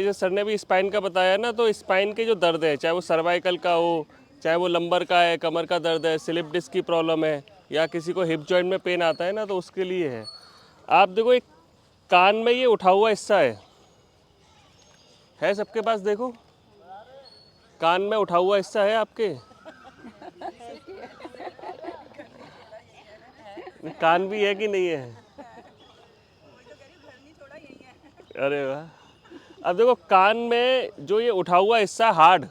जैसे सर ने भी स्पाइन का बताया ना, तो स्पाइन के जो दर्द है, चाहे वो सर्वाइकल का हो, चाहे वो लंबर का है, कमर का दर्द है, स्लिप डिस्क की प्रॉब्लम है, या किसी को हिप जॉइंट में पेन आता है ना, तो उसके लिए है। आप देखो एक कान में ये उठा हुआ हिस्सा है सबके पास, देखो कान में उठा हुआ हिस्सा है आपके। कान भी है कि नहीं है? अरे वाह। अब देखो कान में जो ये उठा हुआ हिस्सा हार्ड,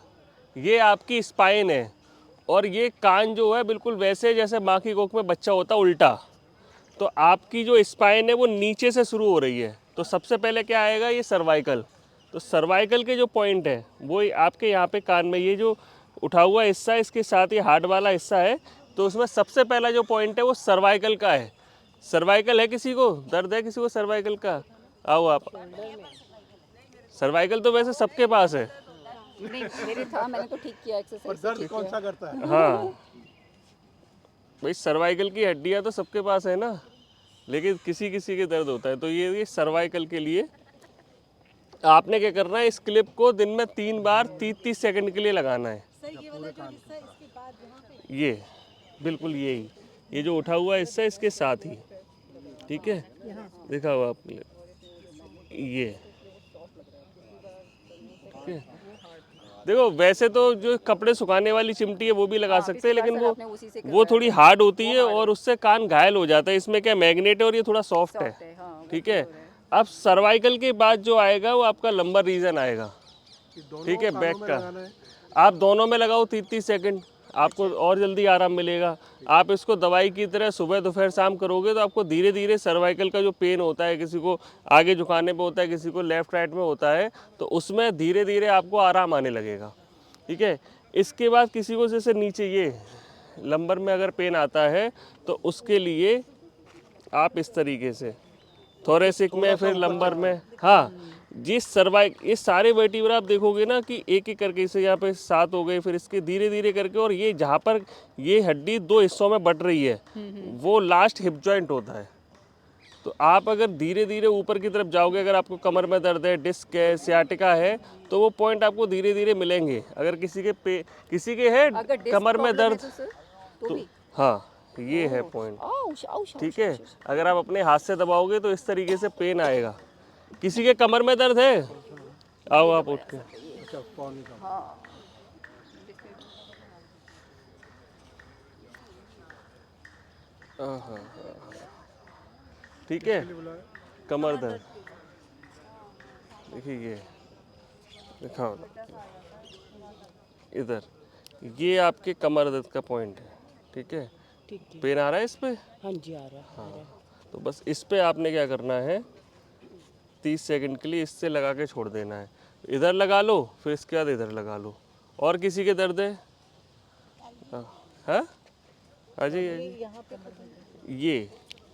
ये आपकी स्पाइन है, और ये कान जो है बिल्कुल वैसे जैसे माँ की कोख में बच्चा होता उल्टा। तो आपकी जो स्पाइन है वो नीचे से शुरू हो रही है। तो सबसे पहले क्या आएगा, ये सर्वाइकल। तो सर्वाइकल के जो पॉइंट है वो आपके यहाँ पे कान में, ये जो उठा हुआ हिस्सा है इसके साथ ये हार्ड वाला हिस्सा है, तो उसमें सबसे पहला जो पॉइंट है वो सर्वाइकल का है। सर्वाइकल है किसी को, दर्द है किसी को सर्वाइकल का? आओ आप। सर्वाइकल तो वैसे सबके पास है। नहीं, मेरे था, मैंने तो ठीक किया, एक्सरसाइज दर्द कौन सा करता है? हाँ भाई, सर्वाइकल की हड्डियाँ तो सबके पास है ना, लेकिन किसी किसी के दर्द होता है। तो ये सर्वाइकल के लिए आपने क्या करना है, इस क्लिप को दिन में 3 बार 30-30 सेकंड के लिए लगाना है। ये बिल्कुल यही, ये जो उठा हुआ हिस्सा है इसके साथ ही, ठीक है, देखा हुआ आपने, ये ठीक है। देखो वैसे तो जो कपड़े सुखाने वाली चिमटी है वो भी लगा सकते हैं, लेकिन वो थोड़ी हार्ड होती है और उससे कान घायल हो जाता है। इसमें क्या मैग्नेट है और ये थोड़ा सॉफ्ट है, ठीक है। अब सर्वाइकल के बाद जो आएगा वो आपका लंबर रीजन आएगा, ठीक है, बैक का। आप दोनों में लगाओ 30-30 सेकंड, आपको और जल्दी आराम मिलेगा। आप इसको दवाई की तरह सुबह दोपहर शाम करोगे तो आपको धीरे धीरे सर्वाइकल का जो पेन होता है, किसी को आगे झुकाने पे होता है, किसी को लेफ्ट राइट में होता है, तो उसमें धीरे धीरे आपको आराम आने लगेगा, ठीक है। इसके बाद किसी को जैसे नीचे ये लंबर में अगर पेन आता है तो उसके लिए आप इस तरीके से थोरेसिक में, फिर लंबर में, हाँ जिस सर्वाइक, ये सारे वर्टिब्रा आप देखोगे ना कि एक एक करके, इसे यहाँ पे 7 हो गए, फिर इसके धीरे धीरे करके, और ये जहाँ पर ये हड्डी 2 हिस्सों में बट रही है वो लास्ट हिप जॉइंट होता है। तो आप अगर धीरे धीरे ऊपर की तरफ जाओगे, अगर आपको कमर में दर्द है, डिस्क है, सियाटिका है, तो वो पॉइंट आपको धीरे धीरे मिलेंगे। अगर किसी के है कमर में दर्द, तो हाँ ये है पॉइंट, ठीक है। अगर आप अपने हाथ से दबाओगे तो इस तरीके से पेन आएगा। किसी के कमर में दर्द है, आओ आप उठ के। ठीक है, कमर दर्द देखिए, ये दिखाओ इधर, ये आपके कमर दर्द का पॉइंट है, ठीक है। पेन आ रहा है इस पे? हाँ जी आ रहा है। हाँ, तो बस इस पे आपने क्या करना है, 30 सेकंड के लिए इससे लगा के छोड़ देना है। इधर लगा लो, फिर इसके बाद इधर लगा लो। और किसी के दर्द है? हाँ आ जाइए।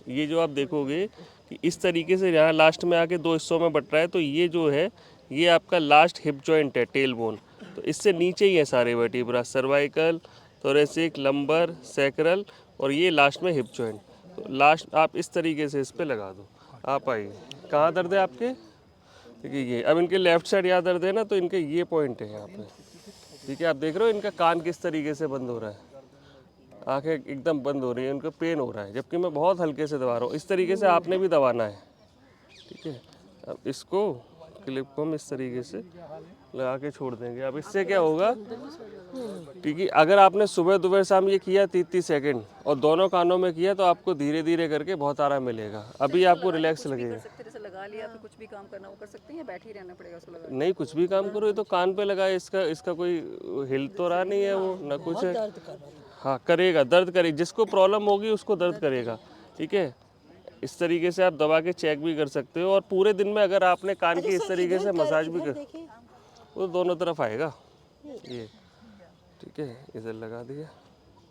ये जो आप देखोगे कि इस तरीके से यहाँ लास्ट में आके 2 हिस्सों में बट रहा है, तो ये जो है ये आपका लास्ट हिप जॉइंट है, टेल बोन। तो इससे नीचे ही है सारे vertebra, cervical, thoracic, lumbar, sacral, और ये लास्ट में हिप जॉइंट। तो लास्ट आप इस तरीके से इस पे लगा दो। आप आइए, कहाँ दर्द है आपके? देखिए ये, अब इनके लेफ्ट साइड यहाँ दर्द है ना, तो इनके ये पॉइंट है यहाँ पे, ठीक है। आप देख रहे हो इनका कान किस तरीके से बंद हो रहा है, आंखें एकदम बंद हो रही है, उनको पेन हो रहा है, जबकि मैं बहुत हल्के से दबा रहा हूँ। इस तरीके से आपने भी दबाना है, ठीक है। अब इसको क्लिप को हम इस तरीके से लगा के छोड़ देंगे। अब इससे क्या होगा, ठीक है, अगर आपने सुबह दोपहर शाम ये किया 30-30 सेकंड और दोनों कानों में किया, तो आपको धीरे धीरे करके बहुत आराम मिलेगा। अभी आपको रिलैक्स लगेगा। लगा लिया तो कुछ भी काम करना वो कर सकते हैं या बैठ ही रहना पड़ेगा उसको लगा? नहीं, कुछ भी काम करो, ये तो कान पे लगा है, इसका कोई हिल तो रहा नहीं है वो, ना कुछ है। हाँ करेगा, दर्द करेगा, जिसको प्रॉब्लम होगी उसको दर्द करेगा, ठीक है। इस तरीके से आप दबा के चेक भी कर सकते हो, और पूरे दिन में अगर आपने कान की इस तरीके से मसाज भी कर, वो दोनों तरफ आएगा ये, ठीक है। इधर लगा दिया,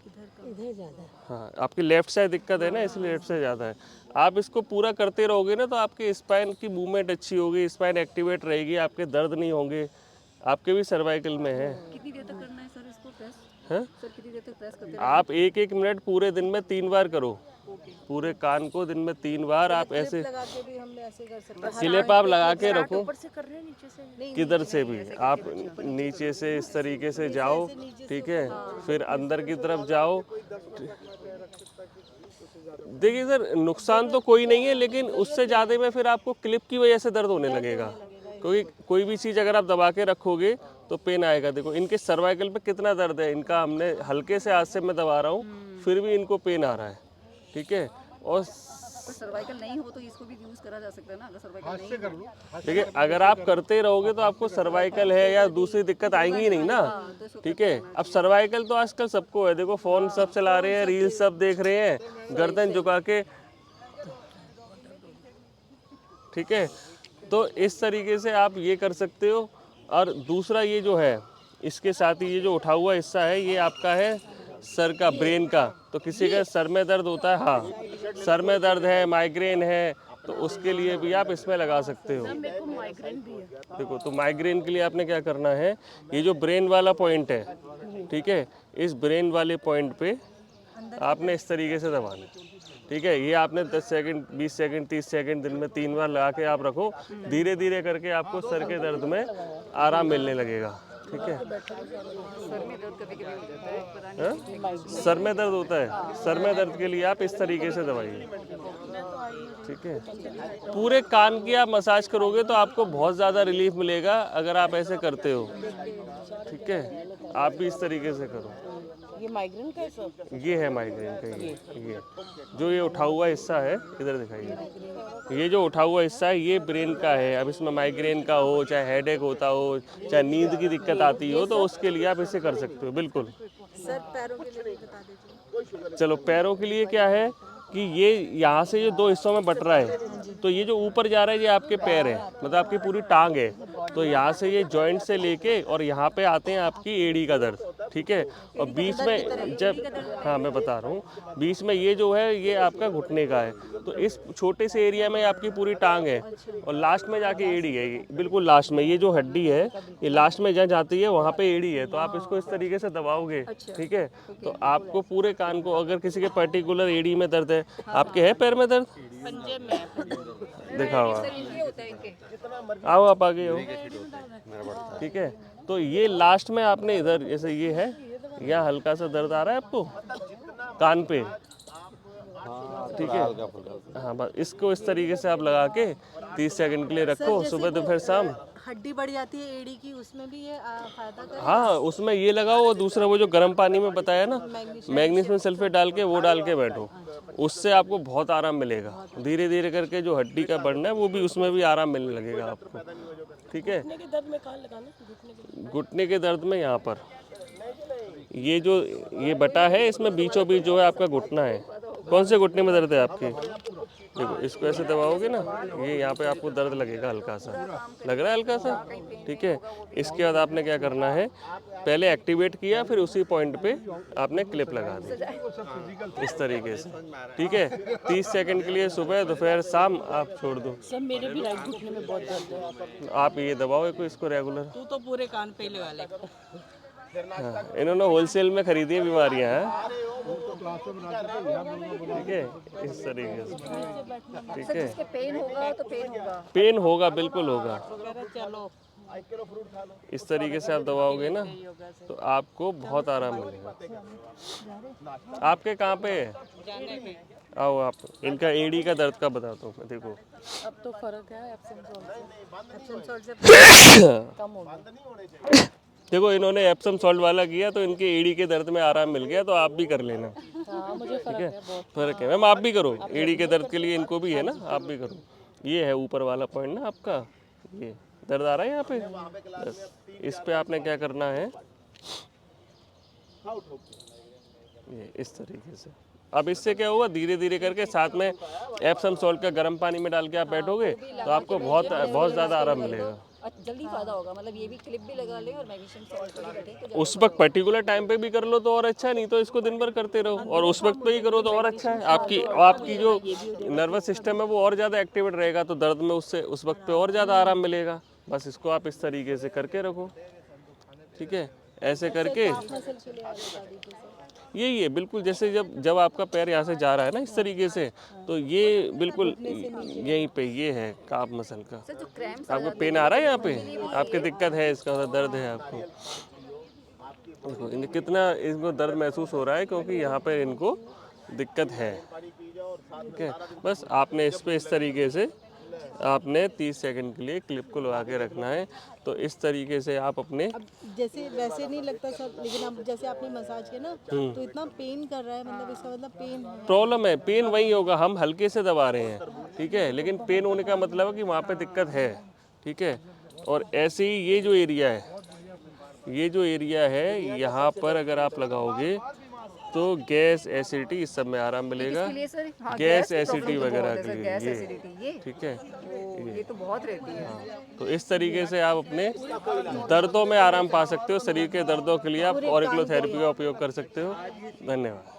इधर ज़्यादा। हाँ आपकी लेफ्ट साइड दिक्कत है ना, इसलिए लेफ्ट साइड ज़्यादा है। आप इसको पूरा करते रहोगे ना, तो आपके स्पाइन की मूवमेंट अच्छी होगी, स्पाइन एक्टिवेट रहेगी, आपके दर्द नहीं होंगे। आपके भी सर्वाइकल में है। कितनी देर तक करना है सर इसको प्रेस? हैं? सर कितनी देर तक प्रेस करते आप 1-1 मिनट पूरे दिन में 3 बार करो, पूरे कान को दिन में 3 बार। आप ऐसे लगा के भी हम ऐसे कर सकते हैं। क्लिप आप लगा के रखो, ऊपर से कर रहे हैं, नीचे से किधर से भी आप नीचे से इस तरीके से जाओ, ठीक है, फिर अंदर की तरफ जाओ। देखिए सर, नुकसान तो कोई नहीं है, लेकिन उससे ज़्यादा में फिर आपको क्लिप की वजह से दर्द होने लगेगा, क्योंकि कोई भी चीज़ अगर आप दबा के रखोगे तो पेन आएगा। देखो इनके सर्वाइकल पे कितना दर्द है, इनका हमने हल्के से हाथ से मैं दबा रहा हूँ, फिर भी इनको पेन आ रहा है, ठीक है। और सर्वाइकल नहीं हो तो इसको भी यूज करा जा सकता है ना, अगर सर्वाइकल नहीं हो। देखिए अगर आप करते रहोगे तो आपको सर्वाइकल है या दूसरी दिक्कत आएंगी ही नहीं ना, ठीक है। अब सर्वाइकल तो आजकल सबको है, देखो फोन सब चला रहे हैं, रील सब देख रहे हैं, गर्दन झुका के, ठीक है। तो इस तरीके से आप ये कर सकते हो। और दूसरा ये जो है, इसके साथ ही ये जो उठा हुआ हिस्सा है, ये आपका है सर का, ब्रेन का। तो किसी का सर में दर्द होता है, हाँ सर में दर्द है, माइग्रेन है, तो उसके लिए भी आप इसमें लगा सकते हो। मेरे को माइग्रेन भी है। देखो तो माइग्रेन के लिए आपने क्या करना है, ये जो ब्रेन वाला पॉइंट है, ठीक है, इस ब्रेन वाले पॉइंट पे आपने इस तरीके से दबाना, ठीक है। ये आपने 10 सेकंड, 20 सेकंड, 30 सेकंड दिन में 3 बार लगा के आप रखो। धीरे धीरे करके आपको सर के दर्द में आराम मिलने लगेगा, ठीक है। सर में दर्द कभी कभी हो जाता है, पता नहीं। हाँ? सर में दर्द होता है, सर में दर्द के लिए आप इस तरीके से दबाइए, ठीक है। पूरे कान की आप मसाज करोगे तो आपको बहुत ज़्यादा रिलीफ मिलेगा अगर आप ऐसे करते हो, ठीक है। आप भी इस तरीके से करो। ये माइग्रेन का है सब? ये है माइग्रेन का, ये जो ये उठा हुआ हिस्सा है, इधर दिखाइए, ये जो उठा हुआ हिस्सा है ये ब्रेन का है। अब इसमें माइग्रेन का हो, चाहे हेडेक होता हो, चाहे नींद की दिक्कत आती हो, तो उसके लिए आप इसे कर सकते हो, बिल्कुल। सर पैरों के लिए भी बता दीजिए। चलो पैरों के लिए क्या है कि ये यहाँ से ये 2 हिस्सों में बट रहा है, तो ये जो ऊपर जा रहा है ये आपके पैर है, मतलब आपकी पूरी टांग है। तो यहाँ से ये जॉइंट से लेके और यहाँ पे आते हैं आपकी एड़ी का दर्द, ठीक है। और बीच में जब, हाँ मैं बता रहा हूँ, बीच में ये जो है ये आपका घुटने का है। तो इस छोटे से एरिया में आपकी पूरी टांग है, और लास्ट में जाके एड़ी है, ये बिल्कुल लास्ट में ये जो हड्डी है, ये लास्ट में जहाँ जाती है वहाँ पे एड़ी है। तो आप इसको इस तरीके से दबाओगे, ठीक है, तो आपको पूरे कान को, अगर किसी के पर्टिकुलर एड़ी में दर्द है, आपके है पैर में दर्द, पंजे में दिखाओ आप, ये होता है इनके। आओ आप आगे हो, ठीक है। तो ये लास्ट में आपने इधर, जैसे ये है, यहाँ हल्का सा दर्द आ रहा है आपको कान पे, ठीक है। हाँ बस इसको इस तरीके से आप लगा के 30 सेकंड के लिए रखो, सुबह दोपहर शाम। हड्डी बढ़ जाती है एड़ी की, उसमें भी ये फायदा कर। हाँ उसमें ये लगाओ, और दूसरा वो जो गर्म पानी में बताया ना, मैग्नीशियम सल्फेट डाल के, वो डाल के बैठो, उससे आपको बहुत आराम मिलेगा। धीरे धीरे करके जो हड्डी का बढ़ना है वो भी, उसमें भी आराम मिलने लगेगा आपको, ठीक है। घुटने के दर्द में कहाँ लगाना? घुटने के दर्द में यहाँ पर, ये जो ये बटा है, इसमें बीचों बीच जो है आपका घुटना है। कौन से घुटने में दर्द है आपके? देखो इसको ऐसे दबाओगे ना, ये यहाँ पे आपको दर्द लगेगा, हल्का सा लग रहा है, हल्का सा, ठीक है। इसके बाद आपने क्या करना है, पहले एक्टिवेट किया, फिर उसी पॉइंट पे आपने क्लिप लगा दी इस तरीके से, ठीक है। 30 सेकंड के लिए सुबह दोपहर शाम आप छोड़ दो। सर मेरे भी राइट घुटने में बहुत दर्द है। आप ये दबाओ इसको रेगुलर। तू तो पूरे कान पे ही लगा ले। हाँ, इन्होंने होलसेल में खरीदी है बीमारियाँ, हैं, ठीक है, इस तरीके से, ठीक है। जिसके पेन होगा तो पेन होगा। पेन होगा, बिल्कुल होगा। चलो इस तरीके से आप दबाओगे ना तो आपको बहुत आराम मिलेगा। आपके कहाँ पे है? आओ आप, इनका एड़ी का दर्द का बताता हूँ मैं। देखो अब तो फर्क है एप्सम सॉल्ट से कम हो गया। देखो इन्होंने एप्सम सॉल्ट वाला किया तो इनके एड़ी के दर्द में आराम मिल गया, तो आप भी कर लेना, हाँ मुझे ठीक है। फर्क है मैम, आप भी करो, एड़ी के दर्द के लिए इनको भी है ना, आप भी करो। ये है ऊपर वाला पॉइंट ना आपका, ये दर्द आ रहा है यहाँ पे, बस इस पे आपने क्या करना है, ये इस तरीके से। अब इससे क्या होगा, धीरे धीरे करके साथ में एप्सम सॉल्ट का गर्म पानी में डाल के आप बैठोगे तो आपको बहुत ज़्यादा आराम मिलेगा, जल्दी फायदा होगा। मतलब ये भी क्लिप भी लगा ले और मैग्नीशियम सॉल्ट पे भी बैठे तो उस वक्त पर्टिकुलर टाइम पे भी कर लो तो और अच्छा है, नहीं तो इसको दिन भर करते रहो, और उस वक्त पे ही करो तो और अच्छा है। आपकी जो नर्वस सिस्टम है वो और ज़्यादा एक्टिवेट रहेगा, तो दर्द में उससे उस वक्त पे और ज़्यादा आराम मिलेगा। बस इसको आप इस तरीके से करके रखो, ठीक है। ऐसे करके यही है बिल्कुल, जैसे जब आपका पैर यहाँ से जा रहा है ना इस तरीके से, तो ये बिल्कुल यहीं पे ये है काफ मसल का। सर जो क्रैम्प्स आपको पेन आ रहा है यहाँ पे, आपकी दिक्कत है, इसका दर्द है आपको, देखो इन्हें कितना इनको दर्द महसूस हो रहा है क्योंकि यहाँ पे इनको दिक्कत है। ठीक है, बस आपने इस पे इस तरीके से आपने 30 सेकंड के लिए क्लिप को लगा के रखना है। तो इस तरीके से आप अपने अब जैसे वैसे नहीं लगता सर, लेकिन अब जैसे आपने मसाज किया ना तो इतना पेन कर रहा है, मतलब इसका मतलब पेन है। प्रॉब्लम है, पेन वही होगा, हम हल्के से दबा रहे हैं, ठीक है, लेकिन पेन होने का मतलब है कि वहाँ पे दिक्कत है। ठीक है, और ऐसे ही ये जो एरिया है यहाँ पर अगर आप लगाओगे तो गैस एसिडिटी इस सब में आराम मिलेगा, इसके लिए सर हाँ, गैस की प्रॉब्लम एसिडिटी तो वगैरह बहुत है के सर, लिए गैस ये, एसिडिटी ये ठीक है। ये तो बहुत रहती है। तो इस तरीके से आप अपने दर्दों में आराम पा सकते हो, शरीर के दर्दों के लिए आप ऑरिकुलोथेरेपी का उपयोग कर सकते हो। धन्यवाद।